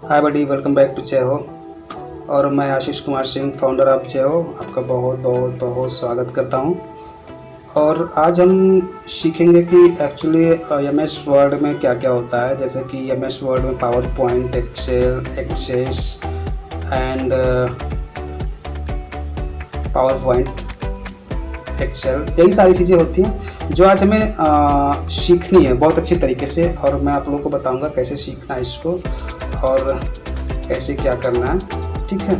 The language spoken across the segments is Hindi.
Hi buddy, welcome back to Jai Ho. और मैं आशीष कुमार सिंह, फाउंडर ऑफ जय हो, आपका बहुत बहुत बहुत स्वागत करता हूं। और आज हम सीखेंगे कि एक्चुअली एम एस वर्ड में क्या क्या होता है। जैसे कि एम एस वर्ड में PowerPoint, Excel, Access and PowerPoint, Excel, यही सारी चीज़ें होती हैं जो आज हमें सीखनी है बहुत अच्छी तरीके से। और मैं आप लोगों को बताऊंगा कैसे सीखना है इसको और कैसे क्या करना है। ठीक है,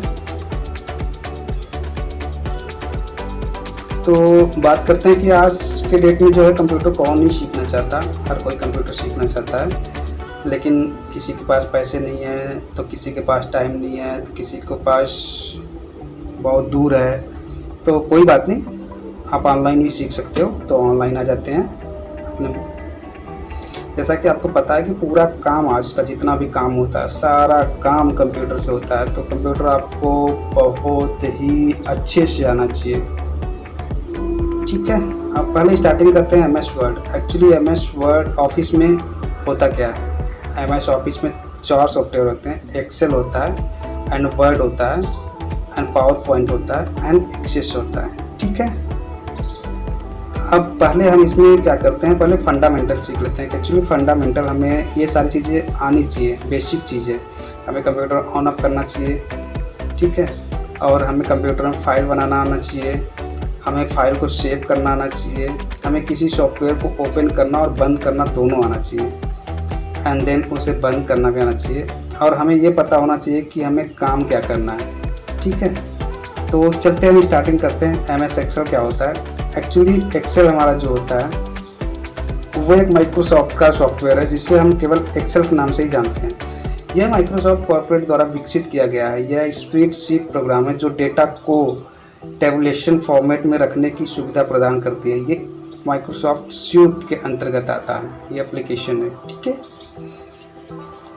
तो बात करते हैं कि आज के डेट में जो है कंप्यूटर कौन नहीं सीखना चाहता। हर कोई कंप्यूटर सीखना चाहता है, लेकिन किसी के पास पैसे नहीं है, तो किसी के पास टाइम नहीं है, तो किसी के पास बहुत दूर है। तो कोई बात नहीं, आप ऑनलाइन भी सीख सकते हो। तो ऑनलाइन आ जाते हैं अपने। जैसा कि आपको पता है कि पूरा काम, आज का जितना भी काम होता है, सारा काम कंप्यूटर से होता है। तो कंप्यूटर आपको बहुत ही अच्छे से आना चाहिए। ठीक है, आप पहले स्टार्टिंग करते हैं M S Word. Actually M S Word Office में होता क्या है, एम एस ऑफिस में 4 सॉफ्टवेयर होते हैं। एक्सेल होता है एंड वर्ड होता है एंड पावर पॉइंट होता है एंड एक्सेस होता है। ठीक है, अब पहले हम इसमें क्या करते हैं, पहले फंडामेंटल सीख लेते हैं। एक्चुअली फंडामेंटल हमें ये सारी चीज़ें आनी चाहिए, बेसिक चीज़ें। हमें कंप्यूटर ऑन ऑफ करना चाहिए, ठीक है, और हमें कंप्यूटर में फाइल बनाना आना चाहिए, हमें फाइल को सेव करना आना चाहिए, हमें किसी सॉफ्टवेयर को ओपन करना और बंद करना दोनों आना चाहिए, एंड देन उसे बंद करना भी आना चाहिए। और हमें ये पता होना चाहिए कि हमें काम क्या करना है। ठीक है, तो चलते हैं, हम स्टार्टिंग करते हैं। एम एस एक्सेल क्या होता है। एक्चुअली एक्सेल हमारा जो होता है वो एक माइक्रोसॉफ्ट का सॉफ्टवेयर है, जिसे हम केवल एक्सेल के नाम से ही जानते हैं। यह माइक्रोसॉफ्ट कॉर्पोरेट द्वारा विकसित किया गया है। यह स्प्रेडशीट प्रोग्राम है जो डेटा को टेबुलेशन फॉर्मेट में रखने की सुविधा प्रदान करती है। ये माइक्रोसॉफ्ट सूट के अंतर्गत आता है, ये एप्लीकेशन है। ठीक है,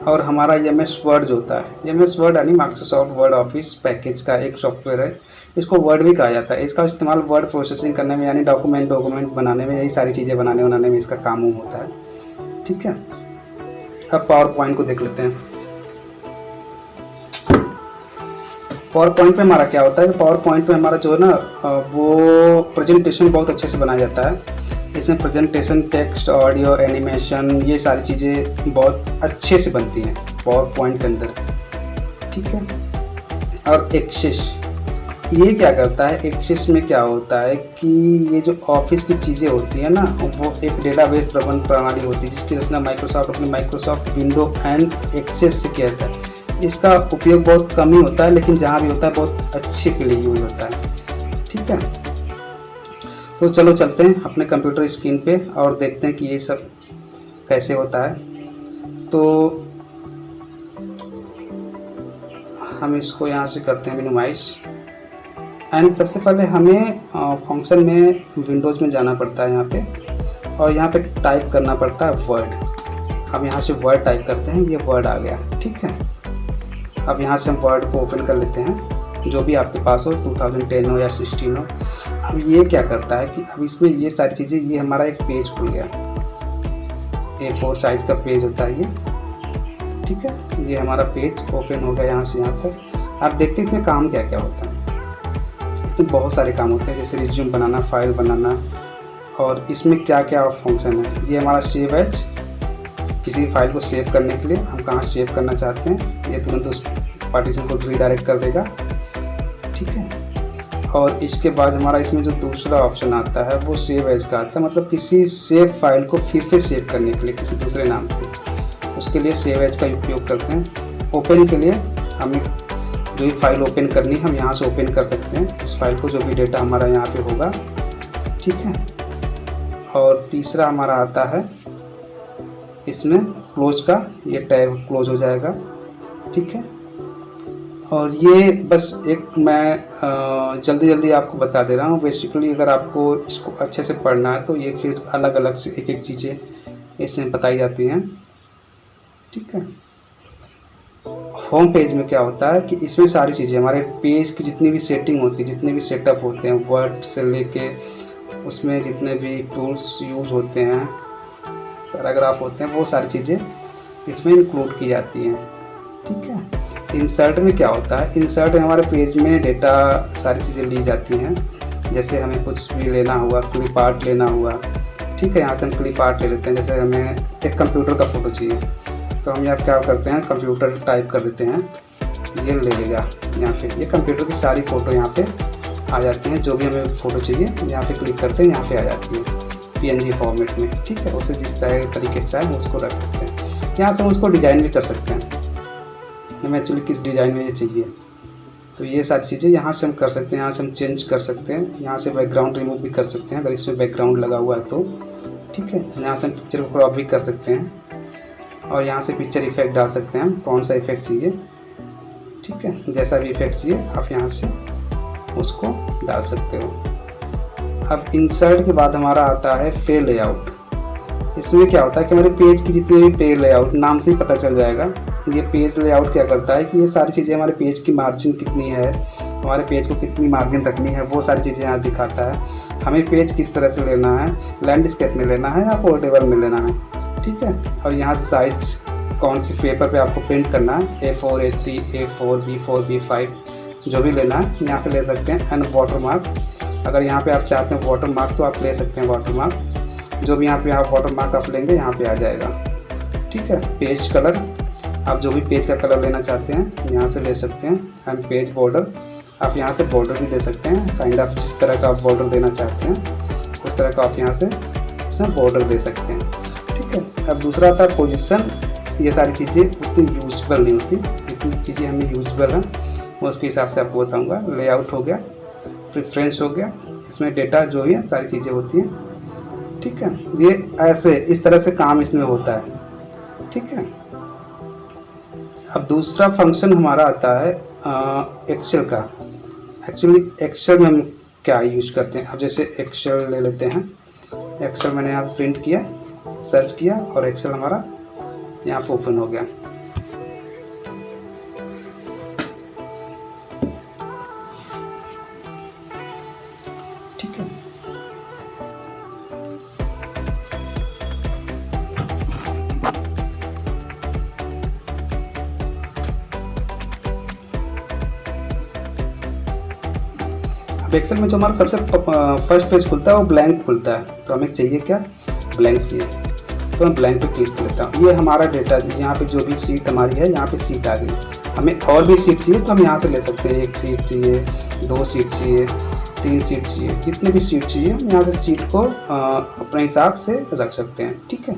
और हमारा एम एस वर्ड जो होता है, एम एस वर्ड यानी माइक्रोसॉफ्ट वर्ड ऑफिस पैकेज का एक सॉफ्टवेयर है। इसको वर्ड भी कहा जाता है। इसका इस्तेमाल वर्ड प्रोसेसिंग करने में, यानी डॉक्यूमेंट बनाने में, यही सारी चीज़ें बनाने में इसका काम होता है। ठीक है, अब पावर पॉइंट को देख लेते हैं। पावर पॉइंट पे हमारा क्या होता है, पावर पॉइंट पे हमारा जो है ना, वो प्रेजेंटेशन बहुत अच्छे से बनाया जाता है। इसमें प्रेजेंटेशन, टेक्स्ट, ऑडियो, एनिमेशन, ये सारी चीज़ें बहुत अच्छे से बनती हैं पावर पॉइंट के अंदर। ठीक है, और एक्सेस ये क्या करता है, एक्सेस में क्या होता है कि ये जो ऑफिस की चीज़ें होती हैं ना, वो एक डेटाबेस प्रबंधन प्रणाली होती है जिसकी रचना माइक्रोसॉफ्ट अपने माइक्रोसॉफ्ट विंडो एंड एक्सेस से किया जाता है। इसका उपयोग बहुत कम ही होता है, लेकिन जहाँ भी होता है बहुत अच्छे के लिए यूज होता है। ठीक है, तो चलो चलते हैं अपने कंप्यूटर स्क्रीन पे और देखते हैं कि ये सब कैसे होता है। तो हम इसको यहाँ से करते हैं मिनिमाइज। एंड सबसे पहले हमें फंक्शन में विंडोज़ में जाना पड़ता है यहाँ पे, और यहाँ पे टाइप करना पड़ता है वर्ड। हम यहाँ से वर्ड टाइप करते हैं, ये वर्ड आ गया। ठीक है, अब यहाँ से हम वर्ड को ओपन कर लेते हैं, जो भी आपके पास हो, 2010 हो या 16 हो। अब ये क्या करता है कि अब इसमें ये सारी चीज़ें, ये हमारा एक पेज खुल गया, A4 साइज का पेज होता है ये। ठीक है, ये हमारा पेज ओपन हो गया यहाँ से यहाँ तक। आप देखते हैं इसमें काम क्या क्या होता है। इसमें बहुत सारे काम होते हैं, जैसे रिज्यूम बनाना, फाइल बनाना, और इसमें क्या क्या फंक्शन है। ये हमारा सेव एज, किसी फाइल को सेव करने के लिए हम कहाँ सेव करना चाहते हैं, ये तुरंत उस पार्टीशन को रीडायरेक्ट कर देगा। ठीक है, और इसके बाद हमारा इसमें जो दूसरा ऑप्शन आता है वो सेव एज का आता है, मतलब किसी सेव फाइल को फिर से सेव करने के लिए किसी दूसरे नाम से, उसके लिए सेव एज का उपयोग करते हैं। ओपन के लिए हमें जो भी फाइल ओपन करनी है, हम यहाँ से ओपन कर सकते हैं उस फाइल को, जो भी डेटा हमारा यहाँ पे होगा। ठीक है, और तीसरा हमारा आता है इसमें क्लोज का, ये टैब क्लोज हो जाएगा। ठीक है, और ये बस एक मैं जल्दी जल्दी आपको बता दे रहा हूँ। बेसिकली अगर आपको इसको अच्छे से पढ़ना है तो ये फिर अलग अलग से एक एक चीज़ें इसमें बताई जाती हैं। ठीक है, होम पेज में क्या होता है कि इसमें सारी चीज़ें, हमारे पेज की जितनी भी सेटिंग होती है, जितने भी सेटअप होते हैं, वर्ड से लेके उसमें जितने भी टूल्स यूज होते हैं, पैराग्राफ होते हैं, वो सारी चीज़ें इसमें इंक्लूड की जाती हैं। ठीक है। इंसर्ट में क्या होता है, इंसर्ट में हमारे पेज में डेटा सारी चीज़ें ली जाती हैं। जैसे हमें कुछ भी लेना हुआ, क्लिप आर्ट लेना हुआ, ठीक है, यहाँ से हम क्लिप आर्ट ले लेते हैं। जैसे हमें एक कंप्यूटर का फ़ोटो चाहिए, तो हम यहाँ क्या करते हैं, कंप्यूटर टाइप कर देते हैं, ये ले लेगा यहाँ पे। ये कंप्यूटर की सारी फ़ोटो यहाँ पे आ जाती हैं। जो भी हमें फ़ोटो चाहिए यहाँ पे क्लिक करते हैं, यहाँ पे आ जाती है PNG फॉर्मेट में, ठीक है। उसे जिस तरीके से चाहे उसको रख सकते हैं। यहाँ से हम उसको डिज़ाइन भी कर सकते हैं, हमें एक्चुअली किस डिज़ाइन में ये चाहिए, तो ये सारी चीज़ें यहाँ से हम कर सकते हैं। यहाँ से हम चेंज कर सकते हैं, यहाँ से बैकग्राउंड रिमूव भी कर सकते हैं अगर इसमें बैकग्राउंड लगा हुआ है तो, ठीक है। यहाँ से हम पिक्चर को क्रॉप भी कर सकते हैं और यहाँ से पिक्चर इफेक्ट डाल सकते हैं, कौन सा इफेक्ट चाहिए, ठीक है। जैसा भी इफेक्ट चाहिए आप यहाँ से उसको डाल सकते हो। अब इंसर्ट के बाद हमारा आता है पे लेआउट। इसमें क्या होता है कि हमारे पेज की जितनी भी पे लेआउट, नाम से ही पता चल जाएगा। ये पेज लेआउट क्या करता है कि ये सारी चीज़ें हमारे पेज की मार्जिन कितनी है, हमारे पेज को कितनी मार्जिन रखनी है, वो सारी चीज़ें यहाँ दिखाता है। हमें पेज किस तरह से लेना है, लैंडस्केप में लेना है या पोर्टेबल में लेना है, ठीक है। और यहाँ से साइज कौन सी पेपर पे आपको प्रिंट करना है, A4, A3, A4, B4, B5 जो भी लेना है यहाँ से ले सकते हैं। एंड वाटर मार्क, अगर यहाँ पे आप चाहते हैं वाटर मार्क तो आप ले सकते हैं वाटर मार्क। जो भी यहाँ पे आप वाटर मार्क आप लेंगे यहाँ पे आ जाएगा, ठीक है। पेज कलर, आप जो भी पेज का कलर लेना चाहते हैं यहाँ से ले सकते हैं। एंड पेज बॉर्डर, आप यहाँ से बॉर्डर भी दे सकते हैं, काइंड ऑफ जिस तरह का आप बॉर्डर देना चाहते हैं उस तरह का आप यहाँ से इसमें बॉर्डर दे सकते हैं, ठीक है। अब दूसरा आता है पोजीशन। ये सारी चीज़ें उतनी यूजबल नहीं होती, जितनी चीज़ें हमें यूजबल हैं मैं उसके हिसाब से आपको बताऊँगा। लेआउट हो गया, प्रेफरेंस हो गया, इसमें डेटा जो भी है सारी चीज़ें होती हैं, ठीक है। ये ऐसे इस तरह से काम इसमें होता है, ठीक है। अब दूसरा फंक्शन हमारा आता है एक्सेल का। एक्चुअली एक्सेल में हम क्या यूज करते हैं, अब जैसे एक्सेल ले लेते हैं। एक्सेल मैंने यहाँ प्रिंट किया, सर्च किया और एक्सेल हमारा यहाँ पर ओपन हो गया, ठीक है। अब एक्सेल में जो हमारा सबसे फर्स्ट पेज खुलता है वो ब्लैंक खुलता है, तो हमें चाहिए क्या, ब्लैंक चाहिए, तो मैं ब्लैंक पे क्लिक करता हूँ। ये हमारा डेटा, यहाँ पे जो भी सीट हमारी है यहाँ पे सीट आ गई। हमें और भी सीट चाहिए तो हम यहाँ से ले सकते हैं। 1 सीट चाहिए, 2 सीट चाहिए, 3 सीट चाहिए, जितने भी सीट चाहिए हम यहाँ से सीट को अपने हिसाब से रख सकते हैं, ठीक है।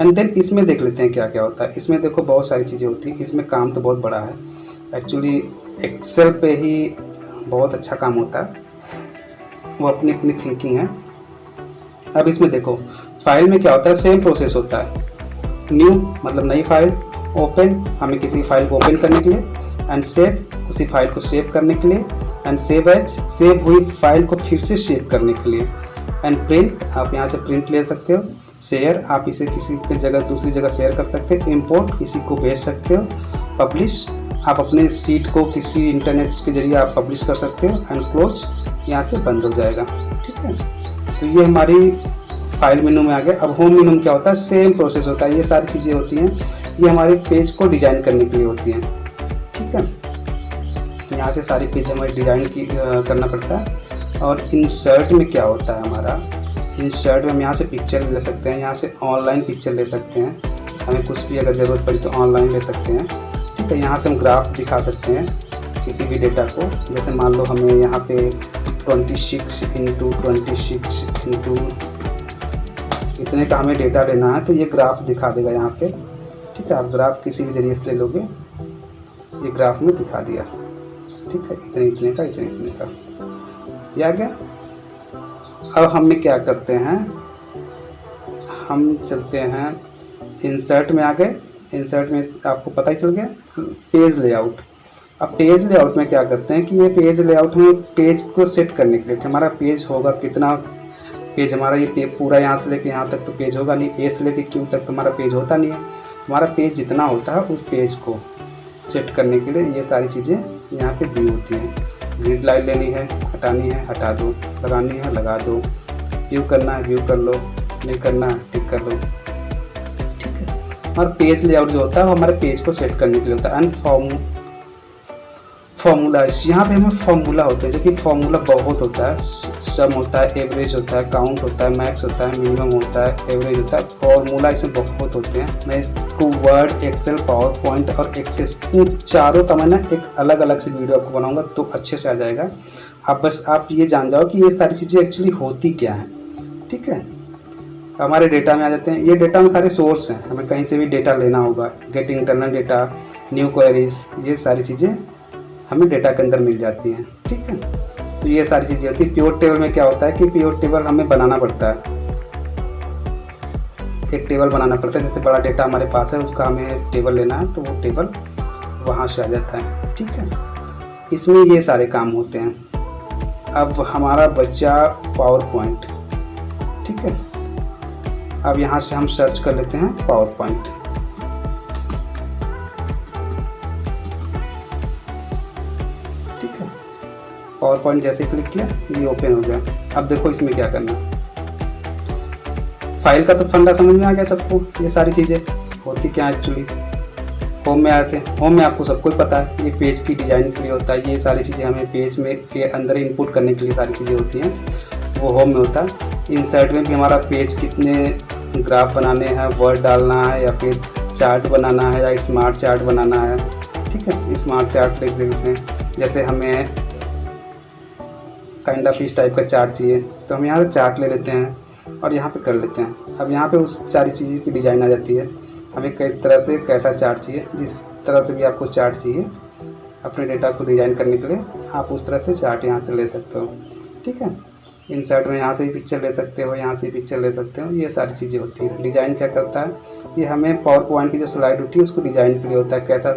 एंड देन इसमें देख लेते हैं क्या क्या होता है। इसमें देखो बहुत सारी चीज़ें होती हैं, इसमें काम तो बहुत बड़ा है। एक्चुअली एक्सेल पे ही बहुत अच्छा काम होता है, वो अपनी अपनी थिंकिंग है। अब इसमें देखो फाइल में क्या होता है, सेम प्रोसेस होता है। न्यू मतलब नई फाइल, ओपन हमें किसी फाइल को ओपन करने के लिए, एंड सेव उसी फाइल को सेव करने के लिए, एंड सेव एज सेव हुई फाइल को फिर से सेव करने के लिए, एंड प्रिंट आप यहाँ से प्रिंट ले सकते हो। शेयर आप इसे किसी की जगह दूसरी जगह शेयर कर सकते हो। इंपोर्ट किसी को भेज सकते हो। पब्लिश आप अपने सीट को किसी इंटरनेट के जरिए आप पब्लिश कर सकते हो। एंड क्लोज यहाँ से बंद हो जाएगा, ठीक है। तो ये हमारी फाइल मेनू में आ गया। अब होम मेनू में क्या होता है, सेम प्रोसेस होता है। ये सारी चीज़ें होती हैं, ये हमारे पेज को डिज़ाइन करने के लिए होती हैं, ठीक है। यहाँ से सारी पेज हमें डिज़ाइन करना पड़ता है। और इंसर्ट में क्या होता है हमारा, इंसर्ट में हम यहाँ से पिक्चर ले सकते हैं, यहाँ से ऑनलाइन पिक्चर ले सकते हैं। हमें कुछ भी अगर ज़रूरत पड़ी तो ऑनलाइन ले सकते हैं, ठीक है। यहाँ से हम ग्राफ दिखा सकते हैं किसी भी डेटा को। जैसे मान लो हमें यहाँ पे 26 × 26 इतने का हमें डेटा लेना है, तो ये ग्राफ दिखा देगा यहाँ पे, ठीक है। आप ग्राफ किसी भी जरिए से ले लोगे, ये ग्राफ में दिखा दिया, ठीक है। इतने का इतने का ये आ गया। अब हमें क्या करते हैं, हम चलते हैं इंसर्ट में आ गए। इंसर्ट में आपको पता ही चल गया पेज लेआउट। अब पेज लेआउट में क्या करते हैं कि ये पेज लेआउट में पेज को सेट करने के लिए कि हमारा पेज होगा कितना पेज, हमारा ये पूरा यहाँ से लेके यहाँ तक तो पेज होगा नहीं, ए से लेके क्यू तक तो हमारा पेज होता नहीं है। हमारा पेज जितना होता है उस पेज को सेट करने के लिए ये सारी चीज़ें यहाँ पे दी होती हैं। ग्रिड लाइन लेनी है, हटानी है हटा दो, लगानी है लगा दो, व्यू करना है व्यू कर लो, नहीं करना है टिक कर लो, ठीक है। और पेज लेआउट जो होता है वो हमारे पेज को सेट करने के लिए होता है। एंड फॉर्मूला, यहाँ पे हमें फॉर्मूला होते हैं, जो कि फॉर्मूला बहुत होता है। सम होता है, एवरेज होता है, काउंट होता है, मैक्स होता है, मिनिमम होता है, एवरेज होता है। फॉर्मूला इसमें बहुत होते हैं। मैं इसको वर्ड, एक्सेल, पावर पॉइंट और एक्सेस, इन चारों का मैं ना एक अलग अलग से वीडियो आपको बनाऊंगा तो अच्छे से आ जाएगा। आप ये जान जाओ कि ये सारी चीज़ें एक्चुअली होती क्या हैं। ठीक है, हमारे डेटा में आ जाते हैं। ये डेटा में सारे सोर्स हैं, हमें कहीं से भी डेटा लेना होगा, get internal data, new queries, ये सारी चीज़ें हमें डेटा के अंदर मिल जाती हैं। ठीक है, तो ये सारी चीज़ें होती है। पिवट टेबल में क्या होता है कि पिवट टेबल हमें बनाना पड़ता है, एक टेबल बनाना पड़ता है। जैसे बड़ा डेटा हमारे पास है, उसका हमें टेबल लेना है, तो वो टेबल वहाँ से आ जाता है। ठीक है, इसमें ये सारे काम होते हैं। अब हमारा बच्चा पावर पॉइंट। ठीक है, अब यहाँ से हम सर्च कर लेते हैं पावर पॉइंट। पावर पॉइंट जैसे क्लिक किया ये ओपन हो गया। अब देखो इसमें क्या करना है। फाइल का तो फंडा समझ में आ गया सबको, ये सारी चीज़ें होती क्या एक्चुअली। होम में आते हैं, होम में आपको सबको पता है ये पेज की डिज़ाइन के लिए होता है। ये सारी चीज़ें हमें पेज में के अंदर इनपुट करने के लिए सारी चीज़ें होती हैं, वो होम में होता है। इंसर्ट में भी हमारा पेज कितने ग्राफ बनाने हैं, वर्ड डालना है या फिर चार्ट बनाना है या स्मार्ट चार्ट बनाना है। ठीक है, स्मार्ट चार्ट लिख देते हैं। जैसे हमें काइंड ऑफ इस टाइप का चार्ट चाहिए तो हम यहाँ से चार्ट ले लेते हैं और यहाँ पे कर लेते हैं। अब यहाँ पे उस सारी चीज़ों की डिज़ाइन आ जाती है। हमें किस तरह से कैसा चार्ट चाहिए, जिस तरह से भी आपको चार्ट चाहिए अपने डेटा को डिज़ाइन करने के लिए, आप उस तरह से चार्ट यहाँ से ले सकते हो। ठीक है, इंसर्ट में यहाँ से भी पिक्चर ले सकते हो, यहाँ से भी पिक्चर ले सकते हो। ये सारी चीज़ें होती हैं। डिज़ाइन क्या करता है, ये हमें पावर पॉइंट की जो स्लाइड होती है उसको डिज़ाइन के लिए होता है, कैसा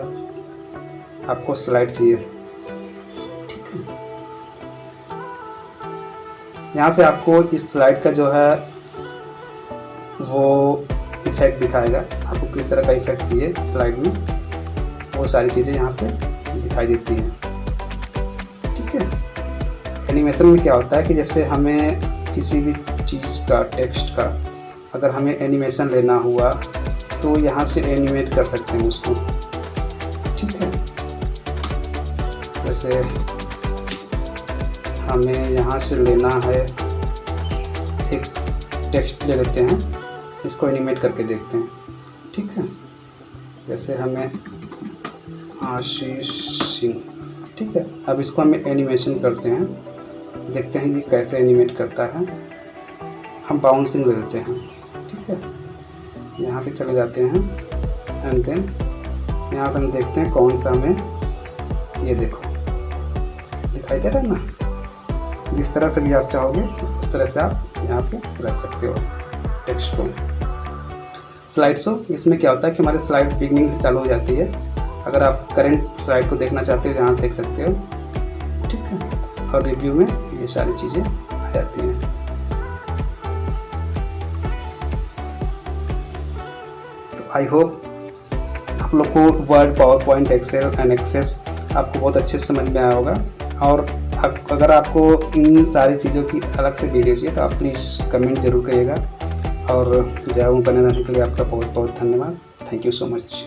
आपको स्लाइड चाहिए। यहाँ से आपको इस स्लाइड का जो है वो इफेक्ट दिखाएगा, आपको किस तरह का इफेक्ट चाहिए स्लाइड में, वो सारी चीज़ें यहाँ पे दिखाई देती हैं। ठीक है, एनिमेशन में क्या होता है कि जैसे हमें किसी भी चीज़ का, टेक्स्ट का अगर हमें एनिमेशन लेना हुआ तो यहाँ से एनिमेट कर सकते हैं उसको। ठीक है, जैसे हमें यहाँ से लेना है, एक टेक्स्ट ले लेते हैं, इसको एनिमेट करके देखते हैं। ठीक है, जैसे हमें आशीष सिंह। ठीक है, अब इसको हमें एनिमेशन करते हैं, देखते हैं ये कैसे एनिमेट करता है। हम बाउंसिंग ले लेते हैं। ठीक है, यहाँ पे चले जाते हैं एंड देन यहाँ से हम देखते हैं कौन सा हमें, ये देखो दिखाई दे रहा है ना। जिस तरह से भी आप चाहोगे उस तरह से आप यहाँ पे रख सकते हो टेक्स्ट को। स्लाइड शो, इसमें क्या होता है कि हमारी स्लाइड बिगनिंग से चालू हो जाती है। अगर आप करंट स्लाइड को देखना चाहते हो यहाँ देख सकते हो। ठीक है, और रिव्यू में ये सारी चीज़ें आ जाती हैं। तो आई होप आप लोग को Word, PowerPoint, Excel and Access आपको बहुत अच्छे से समझ में आया होगा। और अगर आपको इन सारी चीज़ों की अलग से वीडियो चाहिए तो आप प्लीज़ कमेंट जरूर करिएगा। और जय बने रहने के लिए आपका बहुत बहुत धन्यवाद। Thank you so much.